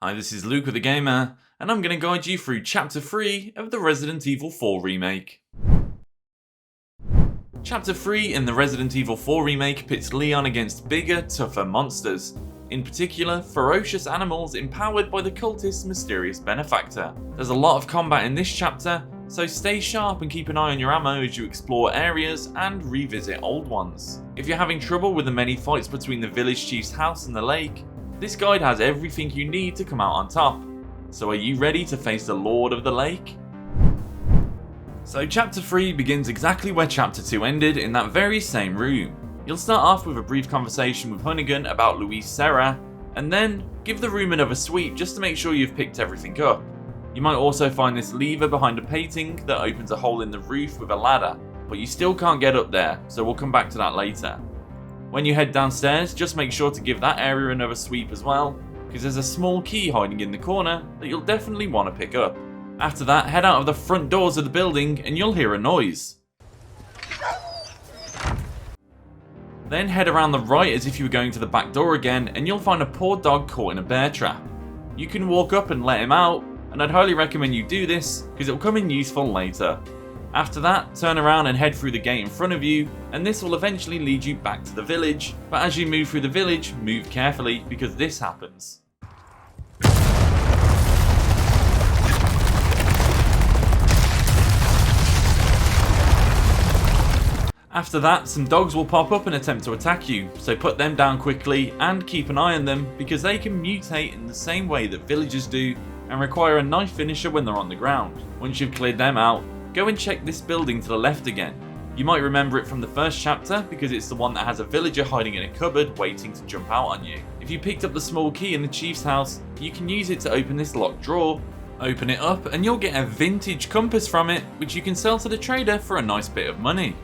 Hi, this is Luke with the Gamer, and I'm going to guide you through Chapter 3 of the Resident Evil 4 Remake. Chapter 3 in the Resident Evil 4 Remake pits Leon against bigger, tougher monsters, in particular ferocious animals empowered by the cultist's mysterious benefactor. There's a lot of combat in this chapter, so stay sharp and keep an eye on your ammo as you explore areas and revisit old ones. If you're having trouble with the many fights between the village chief's house and the lake, this guide has everything you need to come out on top. So are you ready to face the Lord of the Lake? So Chapter 3 begins exactly where Chapter 2 ended, in that very same room. You'll start off with a brief conversation with Hunnigan about Louise Serra, and then give the room another sweep just to make sure you've picked everything up. You might also find this lever behind a painting that opens a hole in the roof with a ladder, but you still can't get up there, so we'll come back to that later. When you head downstairs, just make sure to give that area another sweep as well, because there's a small key hiding in the corner that you'll definitely want to pick up. After that, head out of the front doors of the building and you'll hear a noise. Then head around the right as if you were going to the back door again, and you'll find a poor dog caught in a bear trap. You can walk up and let him out, and I'd highly recommend you do this because it will come in useful later. After that, turn around and head through the gate in front of you, and this will eventually lead you back to the village, but as you move through the village, move carefully because this happens. After that, some dogs will pop up and attempt to attack you, so put them down quickly and keep an eye on them because they can mutate in the same way that villagers do and require a knife finisher when they're on the ground. Once you've cleared them out, go and check this building to the left again. You might remember it from the first chapter because it's the one that has a villager hiding in a cupboard waiting to jump out on you. If you picked up the small key in the chief's house, you can use it to open this locked drawer. Open it up and you'll get a vintage compass from it, which you can sell to the trader for a nice bit of money.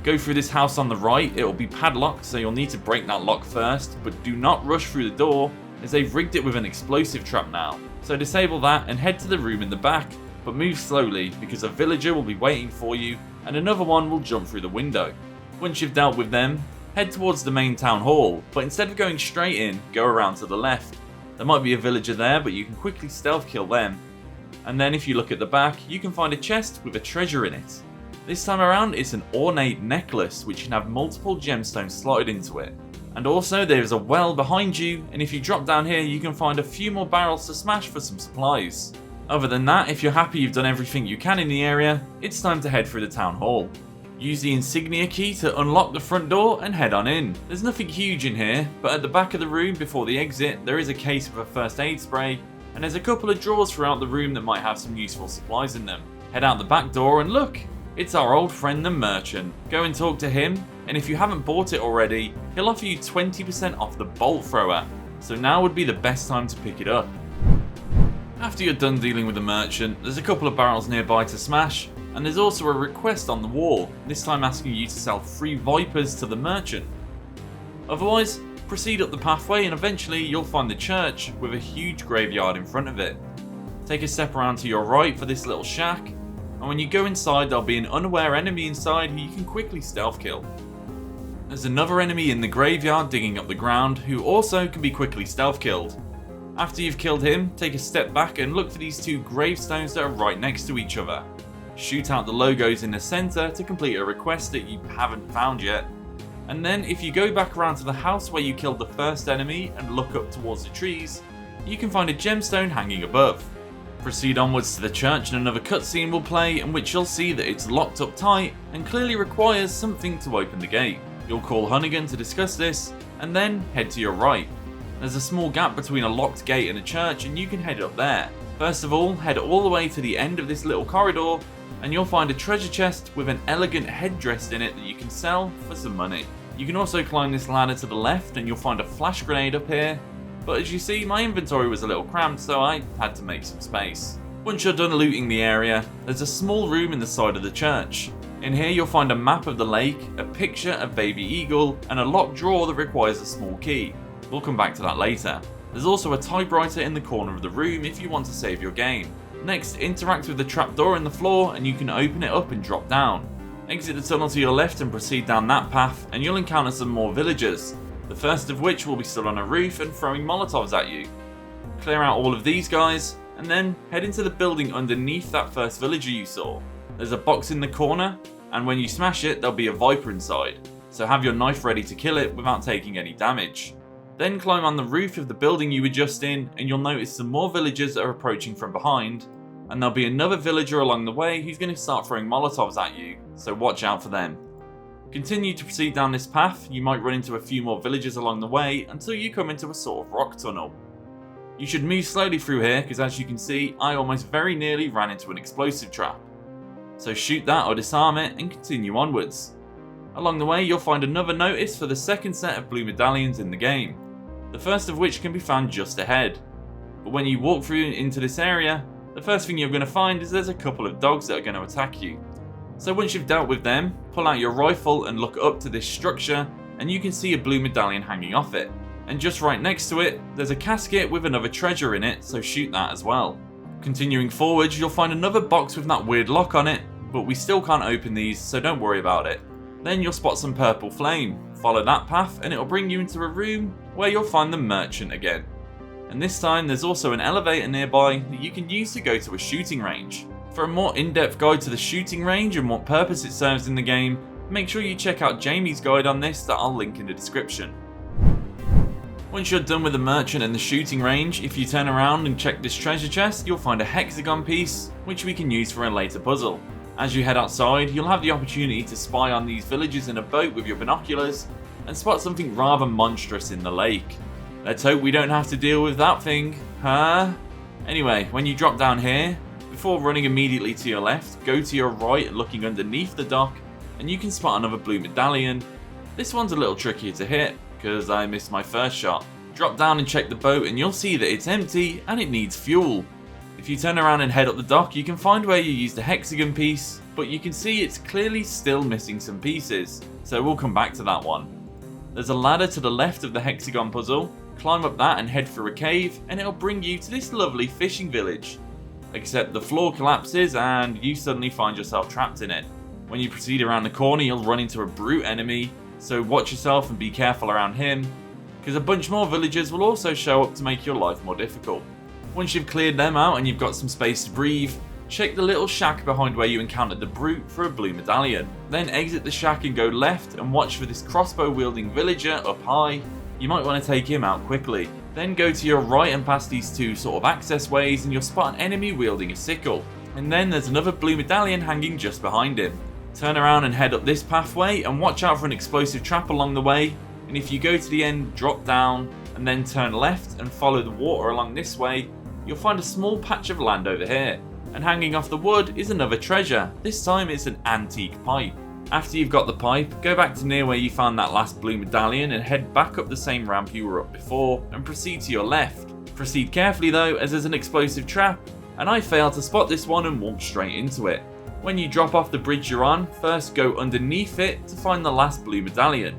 Go through this house on the right, it will be padlocked, so you'll need to break that lock first, but do not rush through the door as they've rigged it with an explosive trap now. So disable that and head to the room in the back, but move slowly because a villager will be waiting for you and another one will jump through the window. Once you've dealt with them, head towards the main town hall, but instead of going straight in, go around to the left. There might be a villager there, but you can quickly stealth kill them. And then if you look at the back, you can find a chest with a treasure in it. This time around, it's an ornate necklace which can have multiple gemstones slotted into it. And also there is a well behind you, and if you drop down here you can find a few more barrels to smash for some supplies. Other than that, if you're happy you've done everything you can in the area, it's time to head through the town hall. Use the insignia key to unlock the front door and head on in. There's nothing huge in here, but at the back of the room before the exit there is a case with a first aid spray, and there's a couple of drawers throughout the room that might have some useful supplies in them. Head out the back door and look! It's our old friend the merchant. Go and talk to him, and if you haven't bought it already, he'll offer you 20% off the bolt thrower, so now would be the best time to pick it up. After you're done dealing with the merchant, there's a couple of barrels nearby to smash, and there's also a request on the wall, this time asking you to sell 3 vipers to the merchant. Otherwise, proceed up the pathway and eventually you'll find the church with a huge graveyard in front of it. Take a step around to your right for this little shack, and when you go inside there'll be an unaware enemy inside who you can quickly stealth kill. There's another enemy in the graveyard digging up the ground who also can be quickly stealth killed. After you've killed him, take a step back and look for these 2 gravestones that are right next to each other. Shoot out the logos in the centre to complete a request that you haven't found yet. And then if you go back around to the house where you killed the first enemy and look up towards the trees, you can find a gemstone hanging above. Proceed onwards to the church and another cutscene will play in which you'll see that it's locked up tight and clearly requires something to open the gate. You'll call Hunnigan to discuss this and then head to your right. There's a small gap between a locked gate and a church and you can head up there. First of all, head all the way to the end of this little corridor and you'll find a treasure chest with an elegant headdress in it that you can sell for some money. You can also climb this ladder to the left and you'll find a flash grenade up here. But as you see, my inventory was a little cramped, so I had to make some space. Once you're done looting the area, there's a small room in the side of the church. In here you'll find a map of the lake, a picture of Baby Eagle, and a locked drawer that requires a small key. We'll come back to that later. There's also a typewriter in the corner of the room if you want to save your game. Next, interact with the trapdoor in the floor and you can open it up and drop down. Exit the tunnel to your left and proceed down that path, and you'll encounter some more villagers. The first of which will be stood on a roof and throwing molotovs at you. Clear out all of these guys, and then head into the building underneath that first villager you saw. There's a box in the corner, and when you smash it, there'll be a viper inside, so have your knife ready to kill it without taking any damage. Then climb on the roof of the building you were just in, and you'll notice some more villagers are approaching from behind, and there'll be another villager along the way who's going to start throwing molotovs at you, so watch out for them. Continue to proceed down this path. You might run into a few more villagers along the way until you come into a sort of rock tunnel. You should move slowly through here because, as you can see, I almost very nearly ran into an explosive trap. So shoot that or disarm it and continue onwards. Along the way you'll find another notice for the second set of blue medallions in the game, the first of which can be found just ahead. But when you walk through into this area, the first thing you're going to find is there's a couple of dogs that are going to attack you. So once you've dealt with them, pull out your rifle and look up to this structure, and you can see a blue medallion hanging off it. And just right next to it, there's a casket with another treasure in it, so shoot that as well. Continuing forwards, you'll find another box with that weird lock on it, but we still can't open these, so don't worry about it. Then you'll spot some purple flame. Follow that path and it'll bring you into a room where you'll find the merchant again. And this time there's also an elevator nearby that you can use to go to a shooting range. For a more in-depth guide to the shooting range and what purpose it serves in the game, make sure you check out Jamie's guide on this that I'll link in the description. Once you're done with the merchant and the shooting range, if you turn around and check this treasure chest, you'll find a hexagon piece, which we can use for a later puzzle. As you head outside, you'll have the opportunity to spy on these villagers in a boat with your binoculars, and spot something rather monstrous in the lake. Let's hope we don't have to deal with that thing, huh? Anyway, when you drop down here, before running immediately to your left, go to your right looking underneath the dock, and you can spot another blue medallion. This one's a little trickier to hit, because I missed my first shot. Drop down and check the boat and you'll see that it's empty and it needs fuel. If you turn around and head up the dock, you can find where you used the hexagon piece, but you can see it's clearly still missing some pieces, so we'll come back to that one. There's a ladder to the left of the hexagon puzzle. Climb up that and head through a cave, and it'll bring you to this lovely fishing village. Except the floor collapses and you suddenly find yourself trapped in it. When you proceed around the corner, you'll run into a brute enemy, so watch yourself and be careful around him, because a bunch more villagers will also show up to make your life more difficult. Once you've cleared them out and you've got some space to breathe, check the little shack behind where you encountered the brute for a blue medallion. Then exit the shack and go left and watch for this crossbow wielding villager up high. You might want to take him out quickly. Then go to your right and past these two sort of access ways and you'll spot an enemy wielding a sickle. And then there's another blue medallion hanging just behind him. Turn around and head up this pathway and watch out for an explosive trap along the way. And if you go to the end, drop down and then turn left and follow the water along this way, you'll find a small patch of land over here. And hanging off the wood is another treasure. This time it's an antique pipe. After you've got the pipe, go back to near where you found that last blue medallion and head back up the same ramp you were up before and proceed to your left. Proceed carefully though, as there's an explosive trap, and I failed to spot this one and walked straight into it. When you drop off the bridge you're on, first go underneath it to find the last blue medallion.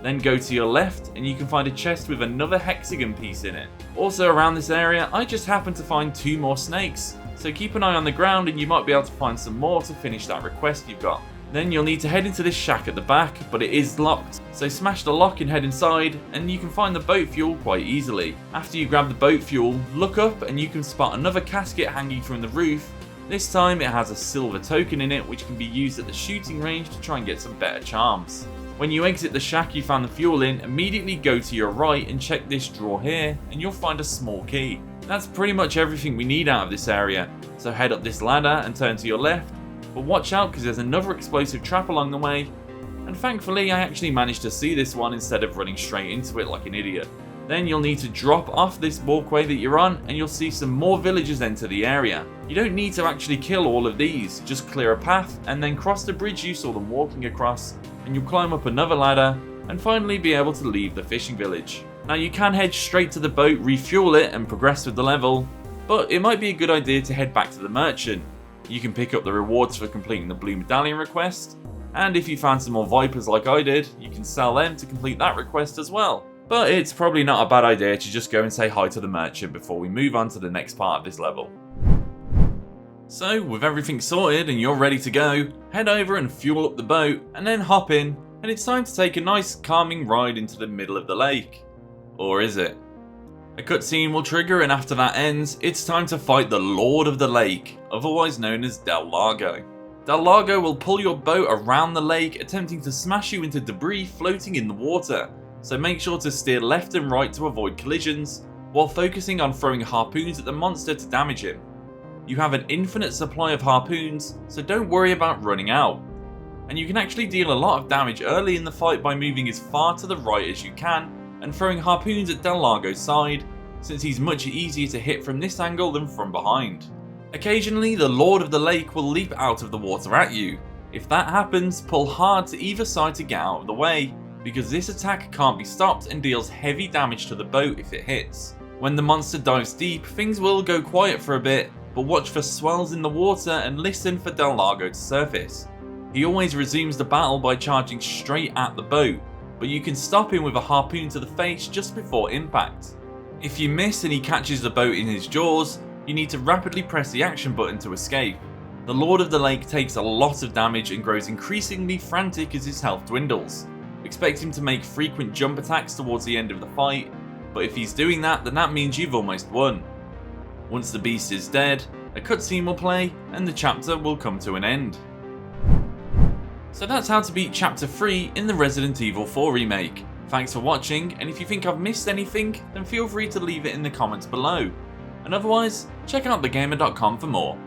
Then go to your left and you can find a chest with another hexagon piece in it. Also around this area, I just happened to find 2 more snakes, so keep an eye on the ground and you might be able to find some more to finish that request you've got. Then you'll need to head into this shack at the back, but it is locked, so smash the lock and head inside, and you can find the boat fuel quite easily. After you grab the boat fuel, look up and you can spot another casket hanging from the roof. This time it has a silver token in it which can be used at the shooting range to try and get some better charms. When you exit the shack you found the fuel in, immediately go to your right and check this drawer here and you'll find a small key. That's pretty much everything we need out of this area, so head up this ladder and turn to your left, but watch out because there's another explosive trap along the way, and thankfully I actually managed to see this one instead of running straight into it like an idiot. Then you'll need to drop off this walkway that you're on and you'll see some more villagers enter the area. You don't need to actually kill all of these, just clear a path and then cross the bridge you saw them walking across, and you'll climb up another ladder and finally be able to leave the fishing village. Now you can head straight to the boat, refuel it and progress with the level, but it might be a good idea to head back to the merchant. You can pick up the rewards for completing the blue medallion request, and if you found some more vipers like I did, you can sell them to complete that request as well. But it's probably not a bad idea to just go and say hi to the merchant before we move on to the next part of this level. So with everything sorted and you're ready to go, head over and fuel up the boat and then hop in, and it's time to take a nice calming ride into the middle of the lake. Or is it? A cutscene will trigger, and after that ends, it's time to fight the Lord of the Lake, otherwise known as Del Lago. Del Lago will pull your boat around the lake, attempting to smash you into debris floating in the water, so make sure to steer left and right to avoid collisions, while focusing on throwing harpoons at the monster to damage him. You have an infinite supply of harpoons, so don't worry about running out. And you can actually deal a lot of damage early in the fight by moving as far to the right as you can, and throwing harpoons at Del Lago's side, since he's much easier to hit from this angle than from behind. Occasionally, the Lord of the Lake will leap out of the water at you. If that happens, pull hard to either side to get out of the way, because this attack can't be stopped and deals heavy damage to the boat if it hits. When the monster dives deep, things will go quiet for a bit, but watch for swells in the water and listen for Del Lago to surface. He always resumes the battle by charging straight at the boat, but you can stop him with a harpoon to the face just before impact. If you miss and he catches the boat in his jaws, you need to rapidly press the action button to escape. The Lord of the Lake takes a lot of damage and grows increasingly frantic as his health dwindles. Expect him to make frequent jump attacks towards the end of the fight, but if he's doing that, then that means you've almost won. Once the beast is dead, a cutscene will play and the chapter will come to an end. So that's how to beat Chapter 3 in the Resident Evil 4 remake. Thanks for watching, and if you think I've missed anything, then feel free to leave it in the comments below. And otherwise, check out thegamer.com for more.